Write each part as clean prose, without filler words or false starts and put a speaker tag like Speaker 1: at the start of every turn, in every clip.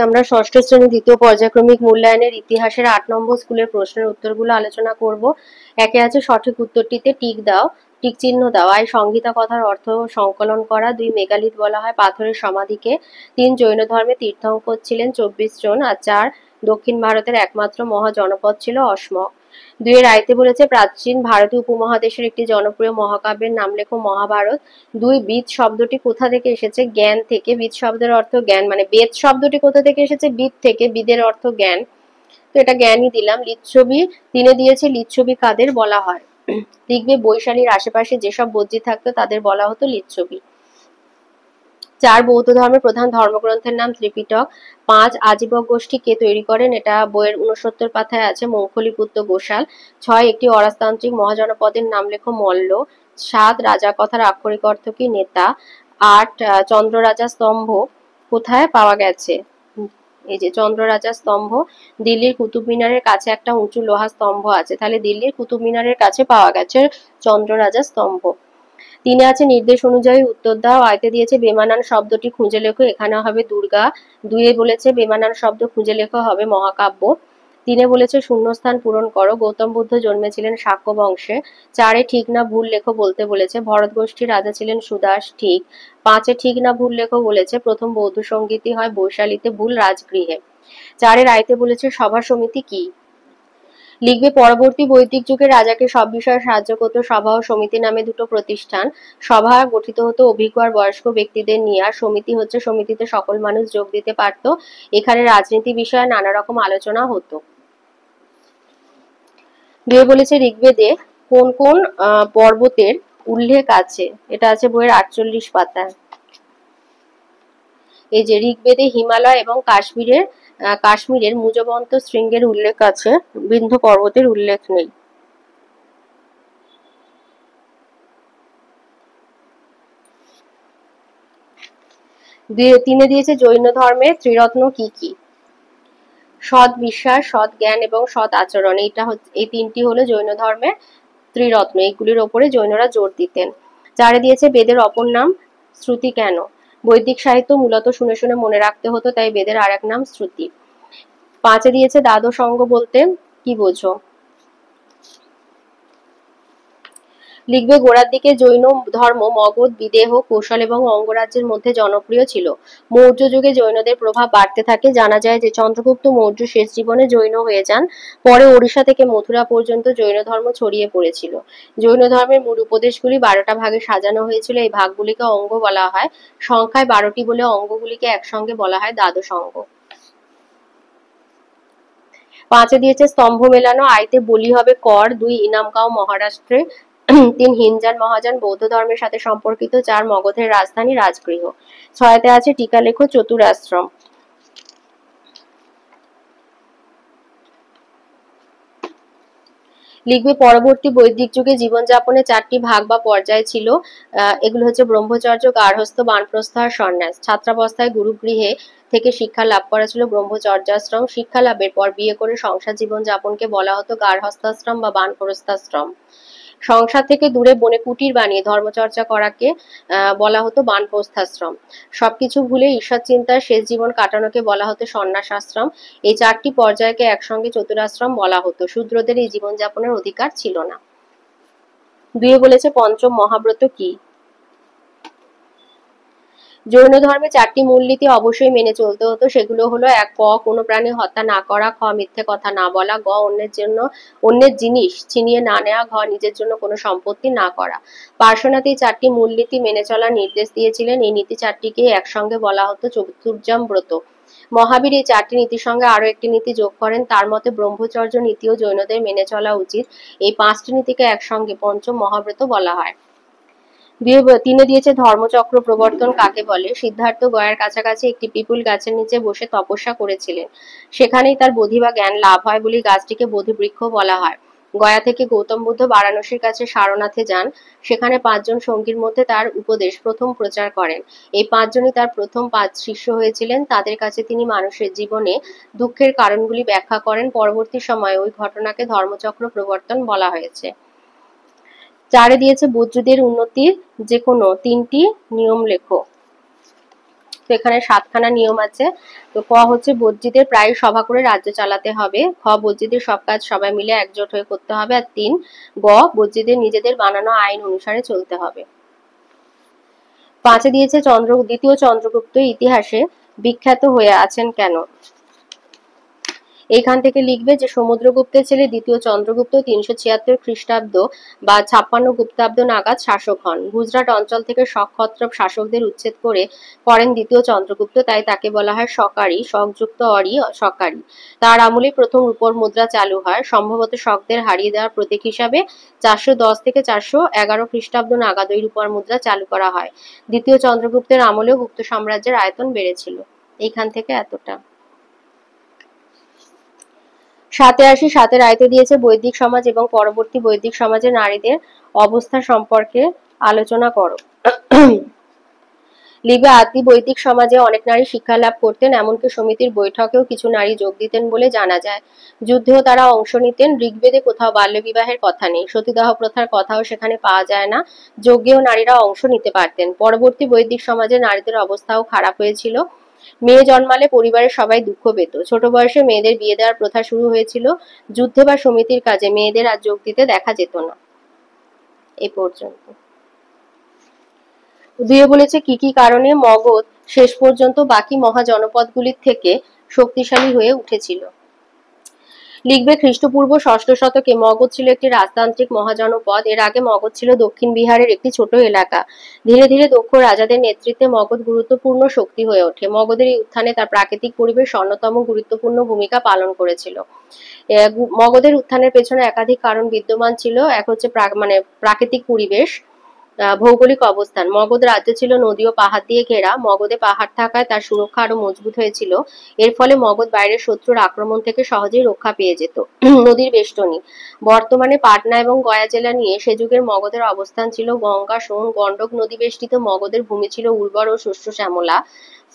Speaker 1: আমরা ষষ্ঠ শ্রেণী দ্বিতীয় পর্যায়ক্রমিক মূল্যায়নের ইতিহাসের ৮ নম্বর স্কুলের প্রশ্নের উত্তরগুলো আলোচনা করব। একে আছে সঠিক উত্তরটিতে টিক দাও, টিক চিহ্ন দাও। আই সংহিতা কথার অর্থ সংকলন করা। ২ মেগালিথ বলা হয় পাথরের সমাধিকে। ৩ জৈন ধর্মে তীর্থঙ্কর ছিলেন ২৪ জন। আর ৪ দক্ষিণ ভারতের একমাত্র মহাজনপদ ছিল অসমক। ২ এর আইতে বলেছে প্রাচীন ভারতীয় উপমহাদেশের একটি জনপ্রিয় মহাকাব্যের নাম লেখো মহাভারত। ২ বিদ শব্দটি কোথা থেকে এসেছে? জ্ঞান থেকে। বিদ শব্দের অর্থ জ্ঞান, মানে বেদ শব্দটি কোথা থেকে এসেছে? বিদ থেকে। বিদের অর্থ জ্ঞান, তো এটা জ্ঞানই দিলাম। লিচ্ছবি ৩ দিয়েছে লিচ্ছবি কাদের বলা হয়? লিখবে বৈশালীর আশেপাশে যেসব বদ্যি থাকতো তাদের বলা হতো লিচ্ছবি। ৪ বৌদ্ধ ধর্মের প্রধান ধর্মগ্রন্থের নাম ত্রিপিটক। ৫ আজীবক গোষ্ঠী কে তৈরি করেন? এটা বইয়ের ৬৯ পাতায় আছে, মৌখলিপুত্র গোশাল। ৬ একটি অরাজতান্ত্রিক মহাজনপদের নাম লেখো মল্ল। ৭ রাজা কথার আক্ষরিক অর্থ কি? নেতা। ৮ চন্দ্ররাজা স্তম্ভ কোথায় পাওয়া গেছে? এই যে চন্দ্ররাজা স্তম্ভ দিল্লির কুতুব মিনারের কাছে একটা উঁচু লোহা স্তম্ভ আছে, তাহলে দিল্লির কুতুব মিনারের কাছে পাওয়া গেছে চন্দ্ররাজা স্তম্ভ। ৩ আছে নির্দেশ অনুযায়ী উত্তর দাও। আয়তে দিয়েছে বেমানান শব্দটি খুঁজে লেখো, এখানে হবে দুর্গা। ২ বলেছে বেমানান শব্দ খুঁজে লেখো, হবে মহাকাব্য। ৩ বলেছে শূন্যস্থান পূরণ করো, গৌতম বুদ্ধ জন্মেছিলেন শাক্য বংশে। ৪ ঠিক না ভুল লেখো বলতে বলেছে, ভরত গোষ্ঠীর রাজা ছিলেন সুদাস, ঠিক। ৫ ঠিক না ভুল লেখো বলেছে, প্রথম বৌদ্ধ সঙ্গীতই হয় বৈশালীতে, ভুল রাজগৃহে। ৪ আয়তে বলেছে সভা সমিতি কি? লিখবে পরবর্তী বৈদিক যুগে রাজাকে সব বিষয়ে সাহায্য করত সভা ও সমিতি নামে দুটো প্রতিষ্ঠান। সভা গঠিত হতো অভিজ্ঞ আর বয়স্ক ব্যক্তিদের নিয়ে, আর সমিতি হচ্ছে সমিতিতে সকল মানুষ যোগ দিতে পারত। এখানে রাজনীতি বিষয়ে নানা রকম আলোচনা হতো। ২ বলেছে ঋগ্বেদে কোন কোন পর্বতের উল্লেখ আছে? এটা আছে বইয়ের ৪৮ পাতায়। এই যে ঋগ্বেদে হিমালয় এবং কাশ্মীরের মুজবন্ত শৃঙ্গের উল্লেখ আছে, বিন্ধ্য পর্বতের উল্লেখ নেই। ৩ দিয়েছে জৈন ধর্মের ত্রিরত্ন কি কি? সৎ বিশ্বাস, সৎ জ্ঞান এবং সৎ আচরণ, এই ৩টি হলো জৈন ধর্মের ত্রিরত্ন, এইগুলির ওপরে জৈনরা জোর দিতেন। ৪ দিয়েছে বেদের অপর নাম শ্রুতি কেন? বৈদিক সাহিত্য মূলত শুনে শুনে মনে রাখতে হতো, তাই বেদের আর এক নাম শ্রুতি। ৫ দিয়েছে দ্বাদশ অঙ্গ বলতে কি বোঝো? লিখবে গোড়ার দিকে জৈন ধর্ম মগধ, বিদেহ, কৌশল এবং অঙ্গরাজ্যের মধ্যে জনপ্রিয় ছিল। মৌর্য যুগে জৈনদের প্রভাব বাড়তে থাকে। জানা যায় যে চন্দ্রগুপ্ত মৌর্য শেষ জীবনে জৈন হয়ে যান। পরে ওড়িশা থেকে মথুরা পর্যন্ত জৈন ধর্ম ছড়িয়ে পড়েছিল। জৈন ধর্মের মূল উপদেশগুলি ১২টা ভাগে সাজানো হয়েছিল, এই ভাগগুলিকে অঙ্গ বলা হয়। সংখ্যায় ১২টি বলে অঙ্গগুলিকে একসঙ্গে বলা হয় দ্বাদশ অঙ্গ। ৫ দিয়েছে স্তম্ভ মেলানো, আইতে বলি হবে কর। ২ ইনামগাঁও মহারাষ্ট্রে। ৩ হিনজান মহাযান বৌদ্ধ ধর্মের সাথে সম্পর্কিত। ৪ মগধের রাজধানী রাজগৃহ। ৬ আছে টিকা লেখো চতুরাশ্রম। লিখবে পরবর্তী বৈদিক যুগে জীবনযাপনের ৪টি ভাগ বা পর্যায় ছিল। এগুলো হচ্ছে ব্রহ্মচর্য, গার্হস্থ্য, বানপ্রস্থ আর সন্ন্যাস। ছাত্রাবস্থায় গুরুগৃহে থেকে শিক্ষা লাভ করা ছিল ব্রহ্মচর্যাশ্রম। শিক্ষা লাভের পর বিয়ে করে সংসার জীবন যাপনকে বলা হতো গার্হস্থ্যাশ্রম বা বানপ্রস্থাশ্রম। সংসার থেকে দূরে বনে কুটির বানিয়ে ধর্মচর্চা করাকে বলা হতো বানপ্রস্থাশ্রম। সবকিছু ভুলে ঈশ্বর চিন্তায় শেষ জীবন কাটানোকে বলা হতো সন্ন্যাসাশ্রম। এই ৪টি পর্যায়কে একসঙ্গে চতুরাশ্রম বলা হতো। শূদ্রদের এই জীবনযাপনের অধিকার ছিল না। ২ বলেছে পঞ্চম মহাব্রত কি? জৈন ধর্মে ৪টি মূলনীতি অবশ্যই মেনে চলতে হতো, সেগুলো হলো ১ ক কোনো প্রাণী হত্যা না করা, খ মিথ্যে কথা না বলা, গ অন্যের জিনিস ছিনিয়ে না নেওয়া, ঘ নিজের জন্য কোনো সম্পত্তি না করা। পার্শ্বনাথ এই ৪টি মূলনীতি মেনে চলার নির্দেশ দিয়েছিলেন। এই নীতি ৪টিকে একসঙ্গে বলা হতো চতুর্যাম ব্রত। মহাবীর এই ৪টি নীতির সঙ্গে আরো একটি নীতি যোগ করেন, তার মতে ব্রহ্মচর্য নীতিও জৈনদের মেনে চলা উচিত। এই ৫টি নীতিকে একসঙ্গে পঞ্চম মহাব্রত বলা হয়। ৩ দিয়েছে ধর্মচক্র প্রবর্তন কাকে বলে? সিদ্ধার্থ গয়ার কাছাকাছি একটি পিপুল গাছের নিচে বসে তপস্যা করেছিলেন। সেখানেই তার বোধি বা জ্ঞান লাভ হয় বলে গাছটিকে বোধি বৃক্ষ বলা হয়। গয়া থেকে গৌতম বুদ্ধ বারাণসীর কাছে সারনাথে যান। সেখানে ৫ জন সঙ্গীর মধ্যে তার উপদেশ প্রথম প্রচার করেন। এই ৫ জনই তার প্রথম ৫ শিষ্য হয়েছিলেন। তাদের কাছে তিনি মানুষের জীবনে দুঃখের কারণগুলি ব্যাখ্যা করেন। পরবর্তী সময়ে ওই ঘটনাকে ধর্মচক্র প্রবর্তন বলা হয়েছে। ৪ দিয়েছে বুদ্ধদের উন্নতির যে কোনো ৩টি নিয়ম লেখো। তো এখানে 7খানা নিয়ম আছে। তো ক হচ্ছে বজ্জিদের প্রায় সভা করে রাজ্য চালাতে হবে। খ বজ্জিদের সব কাজ সবাই মিলে একজোট হয়ে করতে হবে। আর 3 গ বজ্জিদের নিজেদের বানানো আইন অনুসারে চলতে হবে। 5 দিয়েছে দ্বিতীয় চন্দ্রগুপ্ত ইতিহাসে বিখ্যাত হয়ে আছেন কেন? এইখান থেকে লিখবে যে সমুদ্রগুপ্তের ছেলে দ্বিতীয় চন্দ্রগুপ্ত 376 খ্রিস্টাব্দ বা 56 গুপ্তাব্দ নাগাদ শাসক হন। গুজরাট অঞ্চল থেকে শকক্ষত্রপ শাসকদের উচ্ছেদ করেন দ্বিতীয় চন্দ্রগুপ্ত, তাই তাকে বলা হয় শকারি, শকযুক্ত অরি শকারি। তার আমলে প্রথম রূপোর মুদ্রা চালু হয়, সম্ভবত শকদের হারিয়ে দেওয়ার প্রতীক হিসাবে 410 থেকে 411 খ্রিস্টাব্দ নাগাদ ওই রূপোর মুদ্রা চালু করা হয়। দ্বিতীয় চন্দ্রগুপ্তের আমলেও গুপ্ত সাম্রাজ্যের আয়তন বেড়েছিল। এইখান থেকে এতটা। 7 আসি, 7 আয়তে দিয়েছে বৈদিক সমাজ এবং পরবর্তী বৈদিক সমাজে নারীদের অবস্থা সম্পর্কে আলোচনা করো। লিখবে আদি বৈদিক সমাজে অনেক নারী শিক্ষা লাভ করতেন, এমনকি সমিতির বৈঠকেও কিছু নারী যোগ দিতেন বলে জানা যায়। যুদ্ধেও তারা অংশ নিতেন। ঋগ্বেদে কোথাও বাল্য বিবাহের কথা নেই, সতীদাহ প্রথার কথাও সেখানে পাওয়া যায় না। যজ্ঞেও নারীরা অংশ নিতে পারতেন। পরবর্তী বৈদিক সমাজে নারীদের অবস্থাও খারাপ হয়েছিল। মেয়ে জন্মালে পরিবারের সবাই দুঃখ পেত। ছোট বয়সে মেয়েদের বিয়ে দেওয়ার প্রথা শুরু হয়েছিল। যুদ্ধে বা সমিতির কাজে মেয়েদের আর যোগ দিতে দেখা যেত না। এই পর্যন্ত। 2 বলেছে কি কি কারণে মগধ শেষ পর্যন্ত বাকি মহাজনপদগুলির থেকে শক্তিশালী হয়ে উঠেছিল। লিখবে খ্রিস্টপূর্ব 6ষ্ঠ শতকে মগধ ছিল একটি রাজতান্ত্রিক মহাজনপদ। এর আগে মগধ ছিল দক্ষিণ বিহারের একটি ছোট এলাকা। ধীরে ধীরে দক্ষ রাজাদের নেতৃত্বে মগধ গুরুত্বপূর্ণ শক্তি হয়ে ওঠে। মগধের এই উত্থানে তার প্রাকৃতিক পরিবেশ অন্যতম গুরুত্বপূর্ণ ভূমিকা পালন করেছিল। মগধের উত্থানের পেছনে একাধিক কারণ বিদ্যমান ছিল। এক হচ্ছে প্রাকৃতিক পরিবেশ, ভৌগোলিক অবস্থান। মগধ রাজ্য ছিল নদী ও পাহাড় দিয়ে ঘেরা। মগধে পাহাড় থাকায় তার সুরক্ষা আরো মজবুত হয়েছিল। এর ফলে মগধ বাইরের শত্রুর আক্রমণ থেকে সহজেই রক্ষা পেয়ে যেত। নদীর বেষ্টনী, বর্তমানে পাটনা এবং গয়া জেলা নিয়ে সে যুগের মগধের অবস্থান ছিল। গঙ্গা, সোন, গণ্ডক নদী বেষ্টিত মগধের ভূমি ছিল উর্বর ও শস্য শ্যামলা।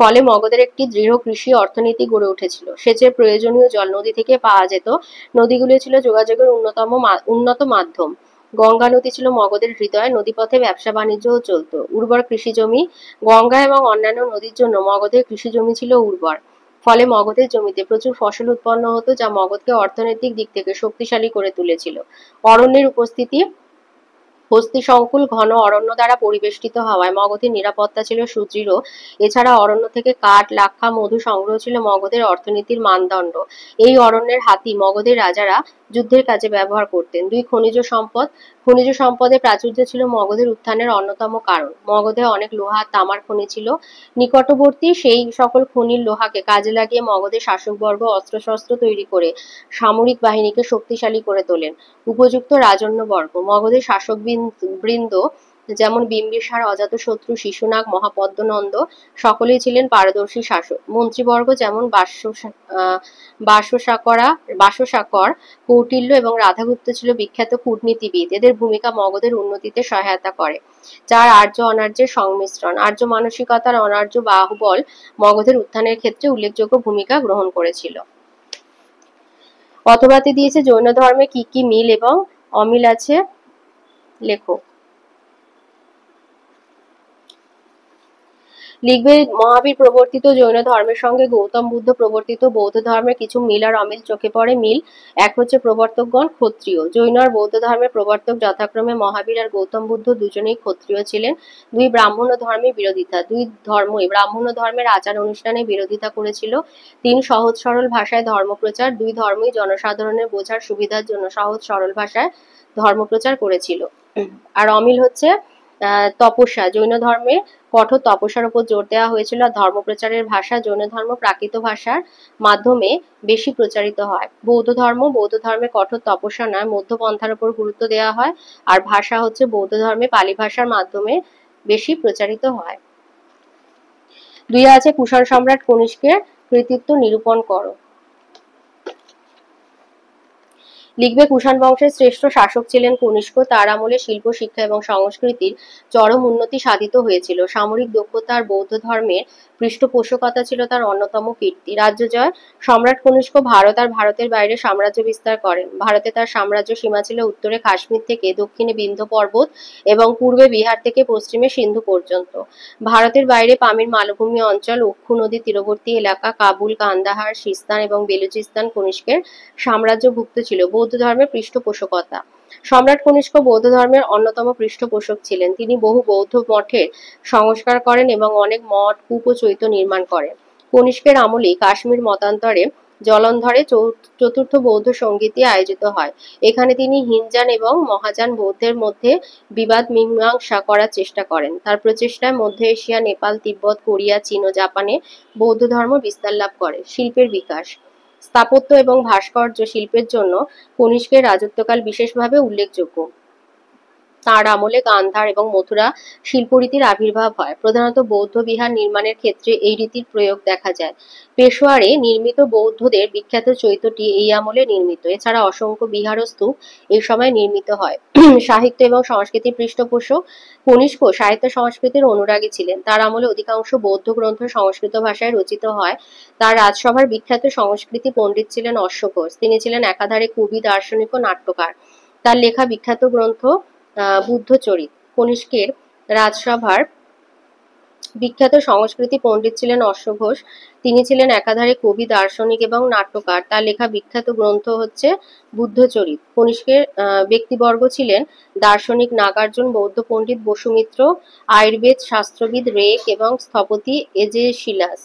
Speaker 1: ফলে মগধের একটি দৃঢ় কৃষি অর্থনীতি গড়ে উঠেছিল। সেচের প্রয়োজনীয় জল নদী থেকে পাওয়া যেত। নদীগুলি ছিল যোগাযোগের উন্নত মাধ্যম। গঙ্গা নদী ছিল মগধের হৃদয়। নদীপথে ব্যবসা বাণিজ্যও চলত। উর্বর কৃষি জমি, গঙ্গা এবং অন্যান্য নদীর জন্য মগধের কৃষি জমি ছিল উর্বর। ফলে মগধের জমিতে প্রচুর ফসল উৎপন্ন হতো, যা মগধকে অর্থনৈতিক দিক থেকে শক্তিশালী করে তুলেছিল। অরণ্যের উপস্থিতি, বস্তি সংকুল ঘন অরণ্য দ্বারা পরিবেষ্টিত হওয়ায় মগধের নিরাপত্তা ছিল সুদৃঢ়। এছাড়া অরণ্য থেকে কাঠ, লাক্ষা, মধু সংগ্রহ ছিল মগধের অর্থনীতির মানদণ্ড। এই অরণ্যের হাতি মগধের রাজারা যুদ্ধের কাজে ব্যবহার করতেন। 2 খনিজ সম্পদ, খনিজ সম্পদের প্রাচুর্য ছিল মগধের উত্থানের অন্যতম কারণ। মগধে অনেক লোহা, তামার খনি ছিল। নিকটবর্তী সেই সকল খনির লোহাকে কাজে লাগিয়ে মগধের শাসকবর্গ অস্ত্রশস্ত্র তৈরি করে সামরিক বাহিনীকে শক্তিশালী করে তোলেন। উপযুক্ত রাজন্যবর্গ, মগধের শাসক বৃন্দ যেমন বিম্বিসার, অজাতশত্রু, শিশুনাগ, মহাপদ্মনন্দ সকলেই ছিলেন পারদর্শী শাসক। মন্ত্রীবর্গ যেমন বাসসাকর, কৌটিল্য এবং রাধাগুপ্ত ছিল বিখ্যাত কূটনীতিবিদ। এদের ভূমিকা মগধের উন্নতিতে সহায়তা করে। 4 আর্য অনার্যের সংমিশ্রণ, আর্য মানসিকতার অনার্য বাহুবল মগধের উত্থানের ক্ষেত্রে উল্লেখযোগ্য ভূমিকা গ্রহণ করেছিল। অথবাতে দিয়েছে জৈন ধর্মে কি কি মিল এবং অমিল আছে, লেখো। লিখবে মহাবীর প্রবর্তিত জৈন ধর্মের সঙ্গে গৌতম বুদ্ধ প্রবর্তিত বৌদ্ধ ধর্মের কিছু মিল আর অমিল চোখে পড়ে। মিল, এক হচ্ছে প্রবর্তকগণ ক্ষত্রিয়। জৈন আর বৌদ্ধ ধর্মের প্রবর্তক যথাক্রমে মহাবীর আর গৌতম বুদ্ধ দুজনেই ক্ষত্রিয় ছিলেন। 2 ব্রাহ্মণ ধর্মের বিরোধিতা, 2 ধর্মই ব্রাহ্মণ ধর্মের আচার অনুষ্ঠানে বিরোধিতা করেছিল। 3 সহজ সরল ভাষায় ধর্মপ্রচার, 2 ধর্মই জনসাধারণের বোঝার সুবিধার জন্য সহজ সরল ভাষায় ধর্মপ্রচার করেছিল। আর অমিল হচ্ছে তপস্যা, জৈন ধর্মে কঠোর তপস্যার উপর জোর দেওয়া হয়েছিল। আর ধর্মপ্রচারের ভাষা জৈন ধর্ম প্রাকৃত ভাষার মাধ্যমে বেশি প্রচারিত হয়। বৌদ্ধ ধর্মে কঠোর তপস্যা নয়, মধ্যপন্থার উপর গুরুত্ব দেওয়া হয়। আর ভাষা হচ্ছে বৌদ্ধ ধর্মে পালি ভাষার মাধ্যমে বেশি প্রচারিত হয়। 2 আছে কুষাণ সম্রাট কনিষ্কের কৃতিত্ব নিরূপণ করো। লিখবে কুষাণ বংশের শ্রেষ্ঠ শাসক ছিলেন কনিষ্ক। তার আমলে শিল্প, শিক্ষা এবং সংস্কৃতির চরম উন্নতি সাধিত হয়েছিল। সামরিক দক্ষতা আর বৌদ্ধ ধর্মের পৃষ্ঠপোষকতা ছিল তার অন্যতম কীর্তি। রাজ্য জয়। সম্রাট কনিষ্ক ভারত আর ভারতের বাইরে সাম্রাজ্য বিস্তার করেন। ভারতে তার সাম্রাজ্য সীমা ছিল উত্তরে কাশ্মীর থেকে দক্ষিণে বিন্ধ্য পর্বত এবং পূর্বে বিহার থেকে পশ্চিমে সিন্ধু পর্যন্ত। ভারতের বাইরে পামির মালভূমি অঞ্চল, অক্ষু নদী তীরবর্তী এলাকা, কাবুল, কান্দাহার, সিস্তান এবং বেলুচিস্তান কনিষ্কের সাম্রাজ্যভুক্ত ছিল। বৌদ্ধ ধর্মের পৃষ্ঠপোষকতা। সম্রাট কনিষ্ক বৌদ্ধ ধর্মের অন্যতম পৃষ্ঠপোষক ছিলেন। তিনি বহু বৌদ্ধ মঠের সংস্কার করেন এবং অনেক মঠ, কূপ ও চৈত্য নির্মাণ করেন। কনিষ্কের আমলেই কাশ্মীর মতান্তরে জলন্ধরে চতুর্থ বৌদ্ধ সঙ্গীতি আয়োজিত হয়। এখানে তিনি হিনজান এবং মহাযান বৌদ্ধের মধ্যে বিবাদ মীমাংসা করার চেষ্টা করেন। তার প্রচেষ্টায় মধ্য এশিয়া, নেপাল, তিব্বত, কোরিয়া, চীন ও জাপানে বৌদ্ধ ধর্ম বিস্তার লাভ করে। শিল্পের বিকাশ। স্থাপত্য এবং ভাস্কর্য শিল্পের জন্য কনিষ্কের রাজত্বকাল বিশেষভাবে উল্লেখযোগ্য। তাঁর আমলে গান্ধার এবং মথুরা শিল্পরীতির আবির্ভাব হয়। প্রধানত বৌদ্ধ বিহার নির্মাণের ক্ষেত্রে এই রীতির প্রয়োগ দেখা যায়। পেশোয়ারে নির্মিত বৌদ্ধদের বিখ্যাত চৈত্যটি এই আমলে নির্মিত। এছাড়া অসংখ্য বিহার ও স্তূপ এই সময় নির্মিত হয়। সাহিত্য এবং সংস্কৃতির পৃষ্ঠপোষক। কনিষ্ক সাহিত্য সংস্কৃতির অনুরাগী ছিলেন। তার আমলে অধিকাংশ বৌদ্ধ গ্রন্থ সংস্কৃত ভাষায় রচিত হয়। তার রাজসভার বিখ্যাত সংস্কৃতি পণ্ডিত ছিলেন অশ্বঘোষ। তিনি ছিলেন একাধারে কবি, দার্শনিক ও নাট্যকার। তার লেখা বিখ্যাত গ্রন্থ বুদ্ধচরিত। কনিষ্কের রাজসভার বিখ্যাত সংস্কৃতি পণ্ডিত ছিলেন অশ্বঘোষ। তিনি ছিলেন একাধারে কবি, দার্শনিক এবং নাট্যকার। তার লেখা বিখ্যাত গ্রন্থ হচ্ছে বুদ্ধচরিত। কনিষ্কের ব্যক্তিবর্গ ছিলেন দার্শনিক নাগার্জুন, বৌদ্ধ পণ্ডিত বসুমিত্র, আয়ুর্বেদ শাস্ত্রবিদ রেক এবং স্থপতি এজেশিলাস।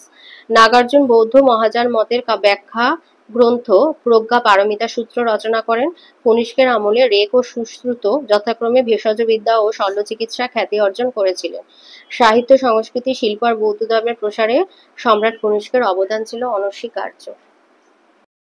Speaker 1: নাগার্জুন বৌদ্ধ মহাযান মতের ব্যাখ্যা গ্রন্থ প্রজ্ঞা পারমিতা সূত্র রচনা করেন। কনিষ্কের আমলে রেক ও সুশ্রুত যথাক্রমে ভেষজ বিদ্যা ও শল্যচিকিৎসা খ্যাতি অর্জন করেছিলেন। সাহিত্য, সংস্কৃতি, শিল্প আর বৌদ্ধ ধর্মের প্রসারে সম্রাট কনিষ্কের অবদান ছিল অনস্বীকার্য।